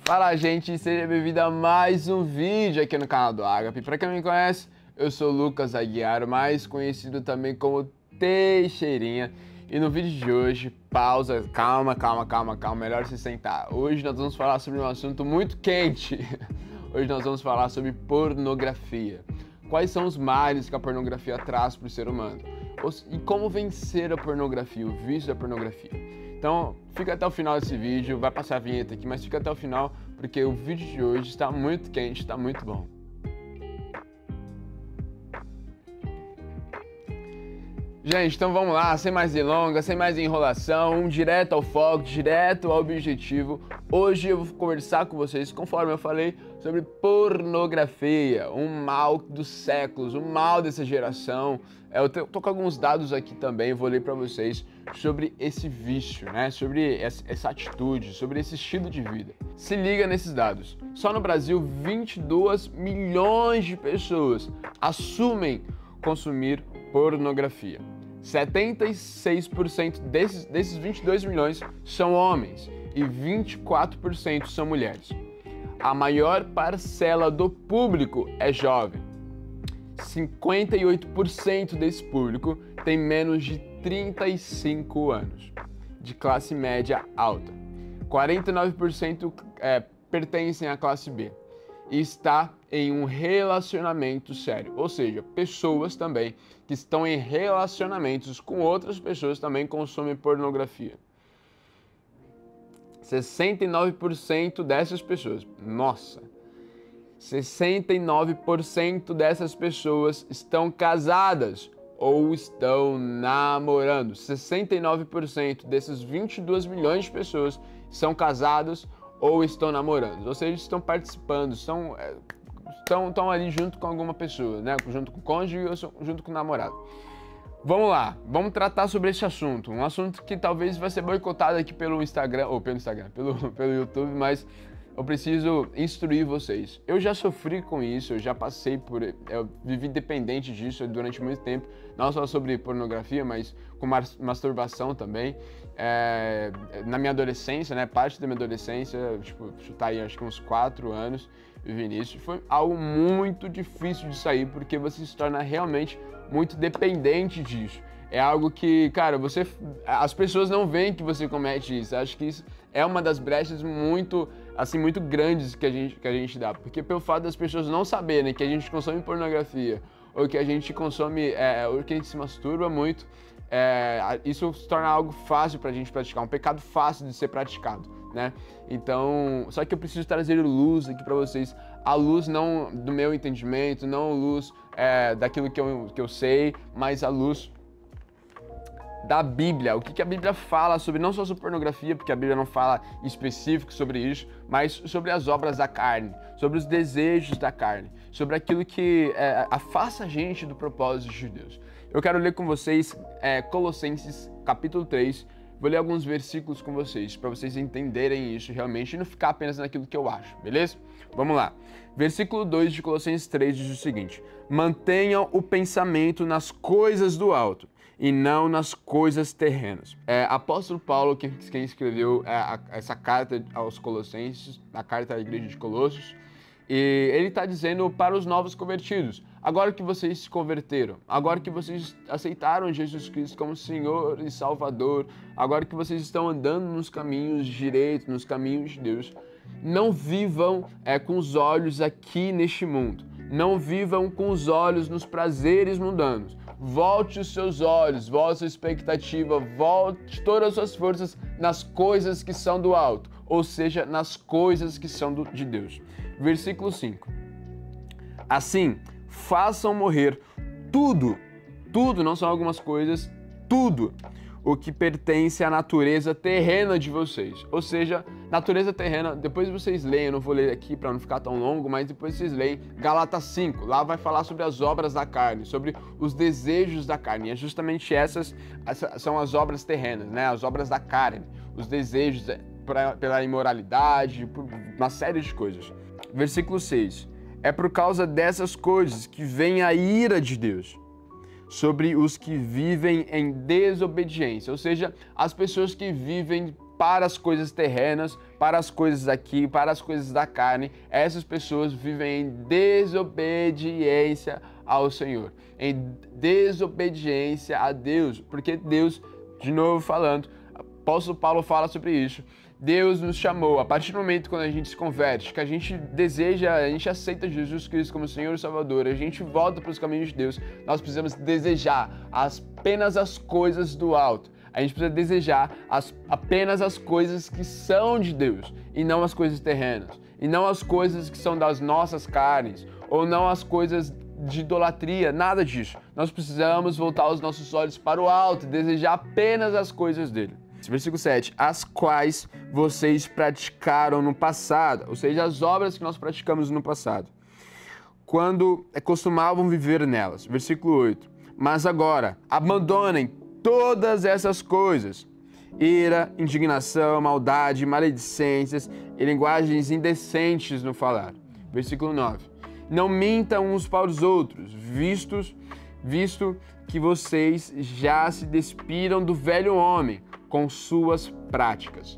Fala, gente, seja bem-vindo a mais um vídeo aqui no canal do Agape. Para quem não me conhece, eu sou Lucas Aguiar, mais conhecido também como Teixeirinha. E no vídeo de hoje, pausa, calma, melhor se sentar. Hoje nós vamos falar sobre um assunto muito quente. Hoje nós vamos falar sobre pornografia. Quais são os males que a pornografia traz para o ser humano? E como vencer a pornografia, o vício da pornografia. Então, fica até o final desse vídeo, vai passar a vinheta aqui, mas fica até o final, porque o vídeo de hoje está muito quente, está muito bom. Gente, então vamos lá, sem mais delongas, sem mais enrolação, direto ao foco, direto ao objetivo. Hoje eu vou conversar com vocês, conforme eu falei, sobre pornografia, um mal dos séculos, um mal dessa geração. Eu tô com alguns dados aqui também, vou ler para vocês sobre esse vício, né? Sobre essa atitude, sobre esse estilo de vida. Se liga nesses dados. Só no Brasil, 22 milhões de pessoas assumem consumir pornografia. 76% desses 22 milhões são homens e 24% são mulheres. A maior parcela do público é jovem. 58% desse público tem menos de 35 anos, de classe média alta. 49% pertencem à classe B e está em um relacionamento sério, ou seja, pessoas também que estão em relacionamentos com outras pessoas também consomem pornografia. 69% dessas pessoas, nossa, 69% dessas pessoas estão casadas ou estão namorando. 69% desses 22 milhões de pessoas são casadas ou estão namorando, ou seja, estão participando, estão ali junto com alguma pessoa, né? Junto com o cônjuge ou junto com o namorado. Vamos lá, vamos tratar sobre esse assunto, um assunto que talvez vai ser boicotado aqui pelo YouTube, mas eu preciso instruir vocês. Eu já sofri com isso, eu já passei eu vivi dependente disso durante muito tempo, não só sobre pornografia, mas com masturbação também. Na minha adolescência, né, parte da minha adolescência, chutar aí acho que uns 4 anos, vivi nisso. Foi algo muito difícil de sair, porque você se torna realmente muito dependente disso. É algo que, cara, as pessoas não veem que você comete isso. Acho que isso é uma das brechas muito grandes que a gente dá. Porque pelo fato das pessoas não saberem que a gente consome pornografia, ou que a gente consome, ou que a gente se masturba muito, isso se torna algo fácil pra gente praticar, um pecado fácil de ser praticado, né? Então, só que eu preciso trazer luz aqui pra vocês, a luz não do meu entendimento, não a luz daquilo que eu sei, mas a luz da Bíblia, o que a Bíblia fala sobre, não só sobre pornografia, porque a Bíblia não fala específico sobre isso, mas sobre as obras da carne, sobre os desejos da carne, sobre aquilo que afasta a gente do propósito de Deus. Eu quero ler com vocês Colossenses capítulo 3, vou ler alguns versículos com vocês, para vocês entenderem isso realmente e não ficar apenas naquilo que eu acho, beleza? Vamos lá. Versículo 2 de Colossenses 3 diz o seguinte: mantenham o pensamento nas coisas do alto, e não nas coisas terrenas. Apóstolo Paulo, quem escreveu essa carta aos Colossenses, a carta à igreja de Colossos, e ele está dizendo para os novos convertidos: agora que vocês se converteram, agora que vocês aceitaram Jesus Cristo como Senhor e Salvador, agora que vocês estão andando nos caminhos direitos, nos caminhos de Deus, não vivam com os olhos aqui neste mundo, não vivam com os olhos nos prazeres mundanos. Volte os seus olhos, volte a sua expectativa, volte todas as suas forças nas coisas que são do alto, ou seja, nas coisas que são de Deus. Versículo 5. Assim, façam morrer tudo, não são algumas coisas, tudo o que pertence à natureza terrena de vocês. Ou seja, natureza terrena, depois vocês leem, eu não vou ler aqui para não ficar tão longo, mas depois vocês leem Gálatas 5, lá vai falar sobre as obras da carne, sobre os desejos da carne. E é justamente essas são as obras terrenas, né? As obras da carne, os desejos pela imoralidade, por uma série de coisas. Versículo 6. É por causa dessas coisas que vem a ira de Deus sobre os que vivem em desobediência, ou seja, as pessoas que vivem para as coisas terrenas, para as coisas aqui, para as coisas da carne, essas pessoas vivem em desobediência ao Senhor, em desobediência a Deus, porque Deus, de novo falando, o apóstolo Paulo fala sobre isso, Deus nos chamou, a partir do momento quando a gente se converte, que a gente deseja, a gente aceita Jesus Cristo como Senhor e Salvador, a gente volta para os caminhos de Deus, nós precisamos desejar apenas as coisas do alto. A gente precisa desejar apenas as coisas que são de Deus, e não as coisas terrenas, e não as coisas que são das nossas carnes, ou não as coisas de idolatria, nada disso. Nós precisamos voltar os nossos olhos para o alto, desejar apenas as coisas dele. Versículo 7, as quais vocês praticaram no passado, ou seja, as obras que nós praticamos no passado, quando costumavam viver nelas. Versículo 8, mas agora abandonem todas essas coisas, ira, indignação, maldade, maledicências e linguagens indecentes no falar. Versículo 9, não mintam uns para os outros, visto que vocês já se despiram do velho homem com suas práticas.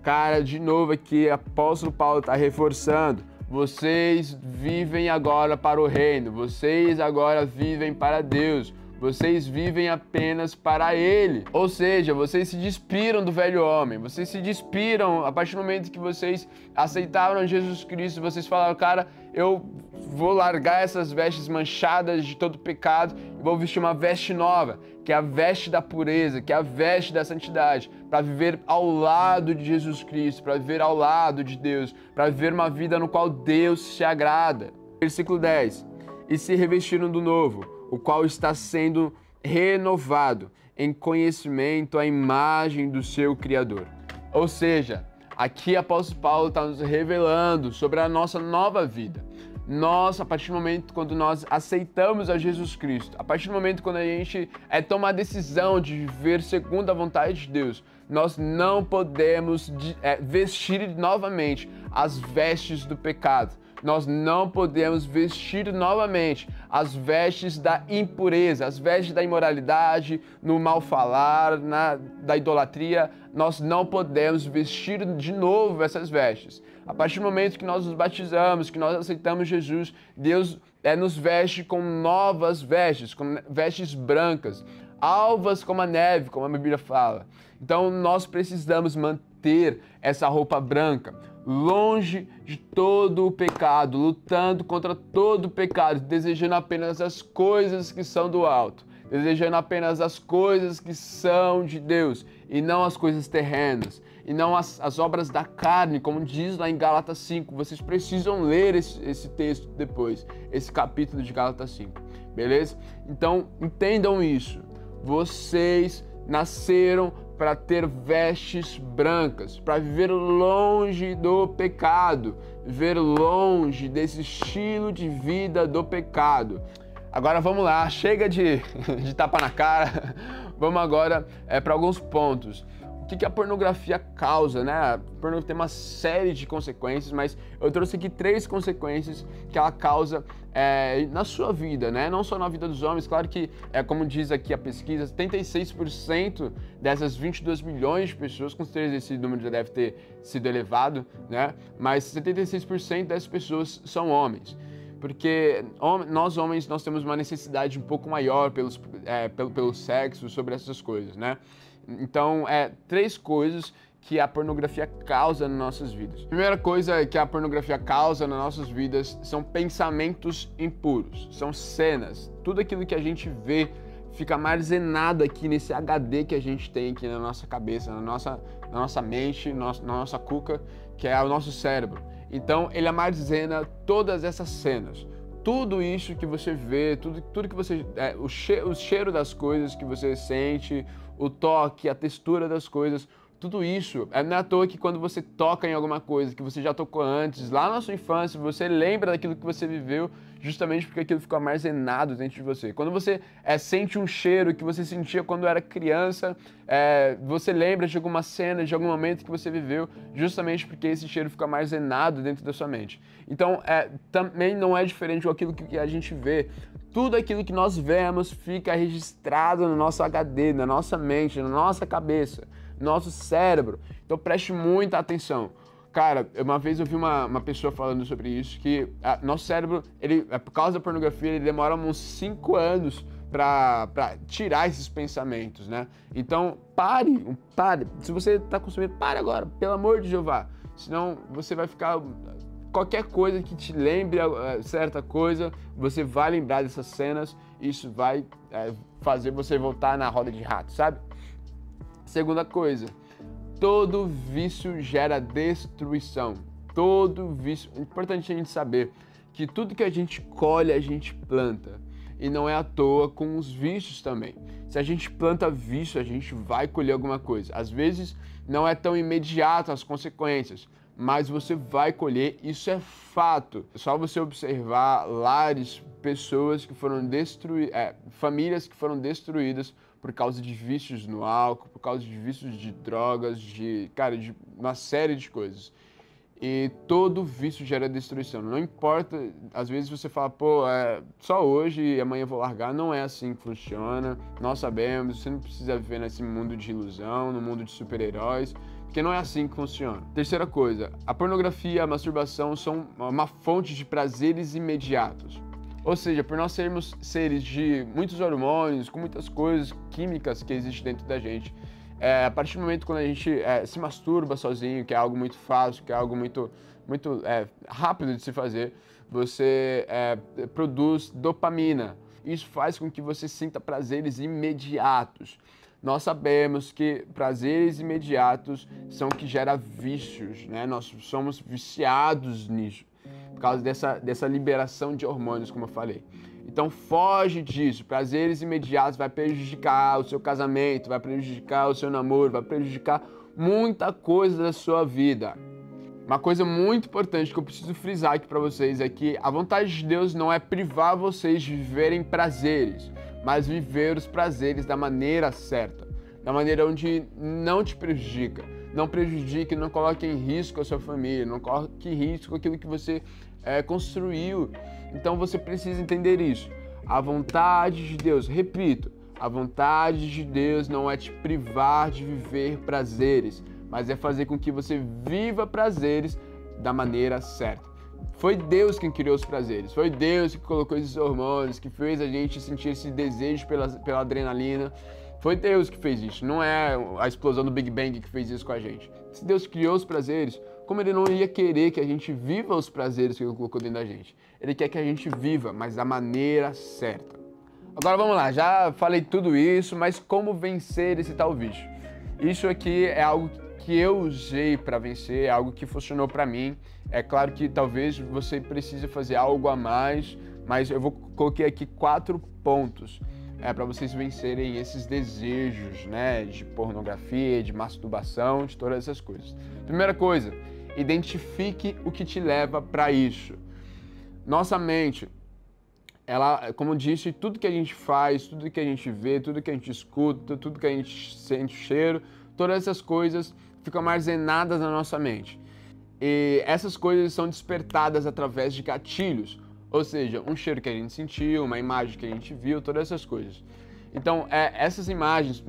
Cara, de novo aqui, apóstolo Paulo está reforçando, vocês vivem agora para o reino, vocês agora vivem para Deus, vocês vivem apenas para Ele. Ou seja, vocês se despiram do velho homem, vocês se despiram a partir do momento que vocês aceitaram Jesus Cristo, vocês falaram, cara, eu vou largar essas vestes manchadas de todo pecado e vou vestir uma veste nova, que é a veste da pureza, que é a veste da santidade, para viver ao lado de Jesus Cristo, para viver ao lado de Deus, para viver uma vida no qual Deus se agrada. Versículo 10, e se revestiram do novo, o qual está sendo renovado em conhecimento à imagem do seu Criador. Ou seja, aqui o apóstolo Paulo está nos revelando sobre a nossa nova vida. Nós, a partir do momento quando nós aceitamos a Jesus Cristo, a partir do momento quando a gente toma a decisão de viver segundo a vontade de Deus, nós não podemos vestir novamente as vestes do pecado. Nós não podemos vestir novamente as vestes da impureza, as vestes da imoralidade, no mal falar, da idolatria. Nós não podemos vestir de novo essas vestes. A partir do momento que nós nos batizamos, que nós aceitamos Jesus, Deus nos veste com novas vestes, com vestes brancas, alvas como a neve, como a Bíblia fala. Então nós precisamos manter essa roupa branca, longe de todo o pecado, lutando contra todo o pecado, desejando apenas as coisas que são do alto, desejando apenas as coisas que são de Deus e não as coisas terrenas, e não as obras da carne, como diz lá em Gálatas 5. Vocês precisam ler esse texto depois, esse capítulo de Gálatas 5, beleza? Então, entendam isso. Vocês nasceram para ter vestes brancas, para viver longe do pecado, viver longe desse estilo de vida do pecado. Agora vamos lá, chega de tapa na cara, vamos agora para alguns pontos. O que a pornografia causa, né? A pornografia tem uma série de consequências, mas eu trouxe aqui 3 consequências que ela causa na sua vida, né? Não só na vida dos homens, claro que, como diz aqui a pesquisa, 76% dessas 22 milhões de pessoas, com certeza esse número já deve ter sido elevado, né? Mas 76% dessas pessoas são homens. Porque nós homens, nós temos uma necessidade um pouco maior pelo sexo, sobre essas coisas, né? Então, 3 coisas que a pornografia causa nas nossas vidas. A primeira coisa que a pornografia causa nas nossas vidas são pensamentos impuros, são cenas. Tudo aquilo que a gente vê fica armazenado aqui nesse HD que a gente tem aqui na nossa cabeça, na nossa mente, na nossa cuca, que é o nosso cérebro. Então, ele armazena todas essas cenas. Tudo isso que você vê, tudo que você... o cheiro das coisas que você sente, o toque, a textura das coisas, tudo isso, não é à toa que quando você toca em alguma coisa que você já tocou antes, lá na sua infância, você lembra daquilo que você viveu, justamente porque aquilo ficou armazenado dentro de você. Quando você sente um cheiro que você sentia quando era criança, você lembra de alguma cena, de algum momento que você viveu, justamente porque esse cheiro ficou armazenado dentro da sua mente. Então, também não é diferente com aquilo que a gente vê. Tudo aquilo que nós vemos fica registrado no nosso HD, na nossa mente, na nossa cabeça. nosso cérebro. Então preste muita atenção. Cara, uma vez eu vi uma pessoa falando sobre isso, que nosso cérebro, por causa da pornografia, ele demora uns 5 anos pra tirar esses pensamentos, né? Então, pare. Se você tá consumindo, pare agora, pelo amor de Jeová. Senão, você vai ficar... Qualquer coisa que te lembre certa coisa, você vai lembrar dessas cenas, e isso vai fazer você voltar na roda de rato, sabe? Segunda coisa, todo vício gera destruição. Todo vício... É importante a gente saber que tudo que a gente colhe, a gente planta. E não é à toa com os vícios também. Se a gente planta vício, a gente vai colher alguma coisa. Às vezes, não é tão imediato as consequências, mas você vai colher, isso é fato. É só você observar lares, pessoas que foram famílias que foram destruídas por causa de vícios no álcool, por causa de vícios de drogas, de uma série de coisas. E todo vício gera destruição. Não importa, às vezes você fala, pô, só hoje e amanhã eu vou largar. Não é assim que funciona. Nós sabemos, você não precisa viver nesse mundo de ilusão, no mundo de super-heróis, porque não é assim que funciona. Terceira coisa, a pornografia e a masturbação são uma fonte de prazeres imediatos. Ou seja, por nós sermos seres de muitos hormônios, com muitas coisas químicas que existem dentro da gente, a partir do momento quando a gente se masturba sozinho, que é algo muito fácil, que é algo muito rápido de se fazer, você produz dopamina. Isso faz com que você sinta prazeres imediatos. Nós sabemos que prazeres imediatos são o que gera vícios, né? Nós somos viciados nisso, por causa dessa liberação de hormônios, como eu falei. Então foge disso. Prazeres imediatos vai prejudicar o seu casamento, vai prejudicar o seu namoro, vai prejudicar muita coisa da sua vida. Uma coisa muito importante que eu preciso frisar aqui para vocês é que a vontade de Deus não é privar vocês de viverem prazeres, mas viver os prazeres da maneira certa, da maneira onde não te prejudica. Não prejudique, não coloque em risco a sua família, não coloque em risco aquilo que você construiu. Então você precisa entender isso. A vontade de Deus, repito, a vontade de Deus não é te privar de viver prazeres, mas é fazer com que você viva prazeres da maneira certa. Foi Deus quem criou os prazeres, foi Deus que colocou esses hormônios, que fez a gente sentir esse desejo pela adrenalina. Foi Deus que fez isso, não é a explosão do Big Bang que fez isso com a gente. Se Deus criou os prazeres, como Ele não ia querer que a gente viva os prazeres que Ele colocou dentro da gente? Ele quer que a gente viva, mas da maneira certa. Agora vamos lá, já falei tudo isso, mas como vencer esse tal vício? Isso aqui é algo que eu usei para vencer, é algo que funcionou para mim. É claro que talvez você precise fazer algo a mais, mas eu coloquei aqui 4 pontos para vocês vencerem esses desejos, né, de pornografia, de masturbação, de todas essas coisas. Primeira coisa, identifique o que te leva para isso. Nossa mente, ela, como eu disse, tudo que a gente faz, tudo que a gente vê, tudo que a gente escuta, tudo que a gente sente o cheiro, todas essas coisas ficam armazenadas na nossa mente. E essas coisas são despertadas através de gatilhos, ou seja, um cheiro que a gente sentiu, uma imagem que a gente viu, todas essas coisas. Então, essas imagens,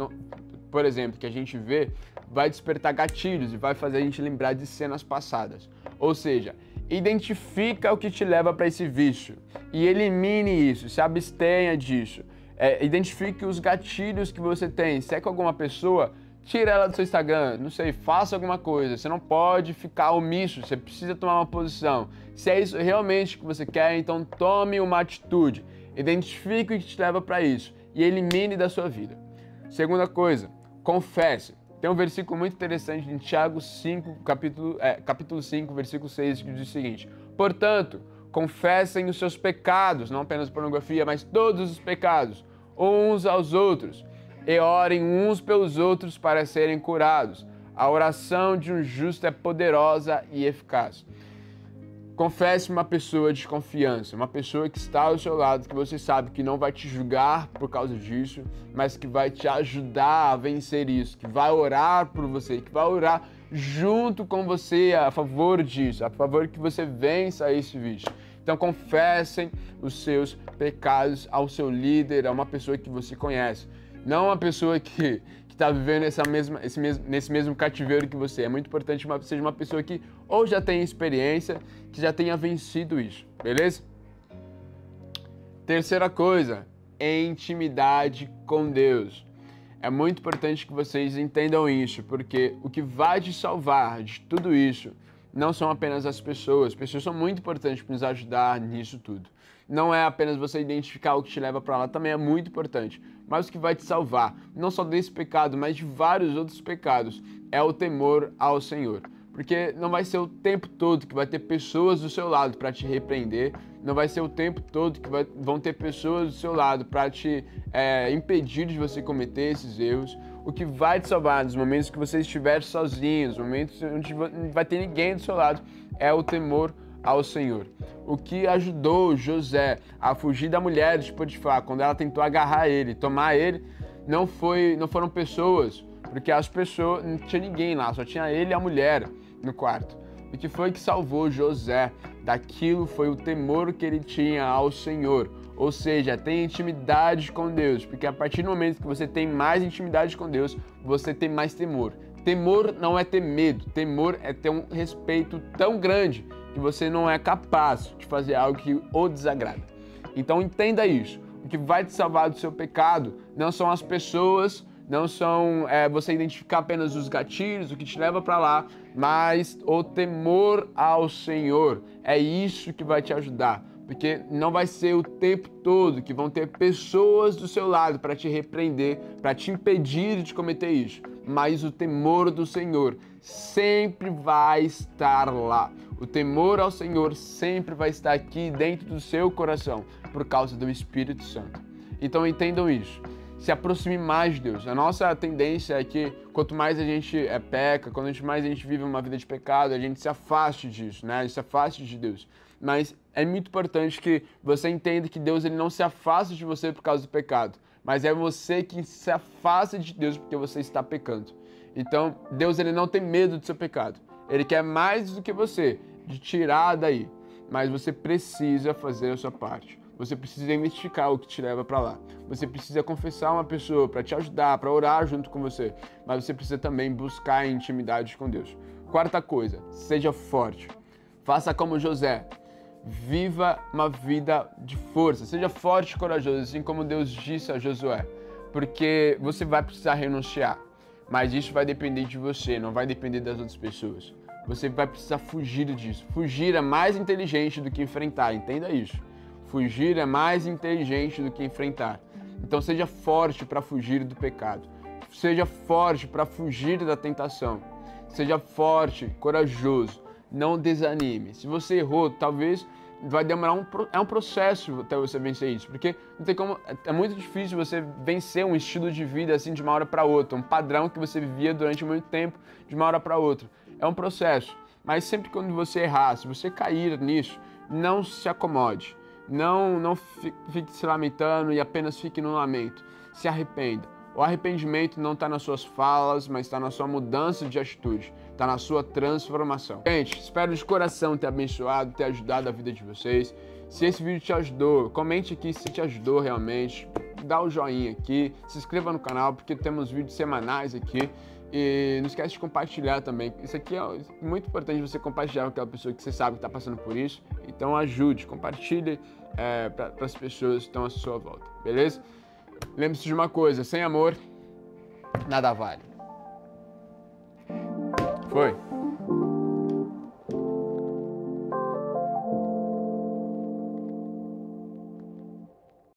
por exemplo, que a gente vê, vai despertar gatilhos e vai fazer a gente lembrar de cenas passadas. Ou seja, identifica o que te leva para esse vício e elimine isso, se abstenha disso. Identifique os gatilhos que você tem. Se é com alguma pessoa, tira ela do seu Instagram, não sei, faça alguma coisa. Você não pode ficar omisso, você precisa tomar uma posição. Se é isso realmente que você quer, então tome uma atitude. Identifique o que te leva para isso e elimine da sua vida. Segunda coisa, confesse. Tem um versículo muito interessante em Tiago 5, capítulo 5, versículo 6, que diz o seguinte: portanto, confessem os seus pecados, não apenas pornografia, mas todos os pecados, uns aos outros, e orem uns pelos outros para serem curados. A oração de um justo é poderosa e eficaz. Confesse uma pessoa de confiança, uma pessoa que está ao seu lado, que você sabe que não vai te julgar por causa disso, mas que vai te ajudar a vencer isso, que vai orar por você, que vai orar junto com você a favor disso, a favor que você vença esse vício. Então confessem os seus pecados ao seu líder, a uma pessoa que você conhece. Não uma pessoa que está vivendo nesse mesmo cativeiro que você. É muito importante que seja uma pessoa que ou já tenha experiência, que já tenha vencido isso, beleza? Terceira coisa, intimidade com Deus. É muito importante que vocês entendam isso, porque o que vai te salvar de tudo isso não são apenas as pessoas. As pessoas são muito importantes para nos ajudar nisso tudo. Não é apenas você identificar o que te leva para lá, também é muito importante. Mas o que vai te salvar, não só desse pecado, mas de vários outros pecados, é o temor ao Senhor. Porque não vai ser o tempo todo que vai ter pessoas do seu lado para te repreender, não vai ser o tempo todo que vão ter pessoas do seu lado para te impedir de você cometer esses erros. O que vai te salvar nos momentos que você estiver sozinho, nos momentos onde não vai ter ninguém do seu lado, é o temor ao Senhor. O que ajudou José a fugir da mulher de Potifar, quando ela tentou agarrar ele, tomar ele, não foram pessoas, porque as pessoas, não tinha ninguém lá, só tinha ele e a mulher no quarto. O que foi que salvou José daquilo foi o temor que ele tinha ao Senhor. Ou seja, tem intimidade com Deus, porque a partir do momento que você tem mais intimidade com Deus, você tem mais temor. Temor não é ter medo, temor é ter um respeito tão grande que você não é capaz de fazer algo que o desagrada. Então entenda isso. O que vai te salvar do seu pecado não são as pessoas, não são você identificar apenas os gatilhos, o que te leva para lá, mas o temor ao Senhor. É isso que vai te ajudar, porque não vai ser o tempo todo que vão ter pessoas do seu lado para te repreender, para te impedir de cometer isso, mas o temor do Senhor sempre vai estar lá. O temor ao Senhor sempre vai estar aqui dentro do seu coração, por causa do Espírito Santo. Então entendam isso. Se aproxime mais de Deus. A nossa tendência é que quanto mais a gente peca, quanto mais a gente vive uma vida de pecado, a gente se afaste disso, né? A gente se afaste de Deus. Mas é muito importante que você entenda que Deus ele não se afasta de você por causa do pecado, mas é você que se afasta de Deus porque você está pecando. Então, Deus ele não tem medo do seu pecado. Ele quer mais do que você, de tirar daí. Mas você precisa fazer a sua parte. Você precisa identificar o que te leva para lá. Você precisa confessar uma pessoa para te ajudar, para orar junto com você. Mas você precisa também buscar intimidade com Deus. Quarta coisa, seja forte. Faça como José. Viva uma vida de força. Seja forte e corajoso, assim como Deus disse a Josué. Porque você vai precisar renunciar. Mas isso vai depender de você, não vai depender das outras pessoas. Você vai precisar fugir disso. Fugir é mais inteligente do que enfrentar, entenda isso. Fugir é mais inteligente do que enfrentar. Então seja forte para fugir do pecado. Seja forte para fugir da tentação. Seja forte, corajoso. Não desanime. Se você errou, talvez vai demorar um processo até você vencer isso, porque não tem como, é muito difícil você vencer um estilo de vida assim de uma hora para outra, um padrão que você vivia durante muito tempo de uma hora para outra. É um processo, mas sempre quando você errar, se você cair nisso, não se acomode. Não fique se lamentando e apenas fique no lamento. Se arrependa. O arrependimento não está nas suas falas, mas está na sua mudança de atitude, está na sua transformação. Gente, espero de coração ter abençoado, ter ajudado a vida de vocês. Se esse vídeo te ajudou, comente aqui se te ajudou realmente, dá o joinha aqui, se inscreva no canal, porque temos vídeos semanais aqui. E não esquece de compartilhar também. Isso aqui é muito importante você compartilhar com aquela pessoa que você sabe que está passando por isso. Então ajude, compartilhe para as pessoas que estão à sua volta, beleza? Lembre-se de uma coisa, sem amor, nada vale. Foi.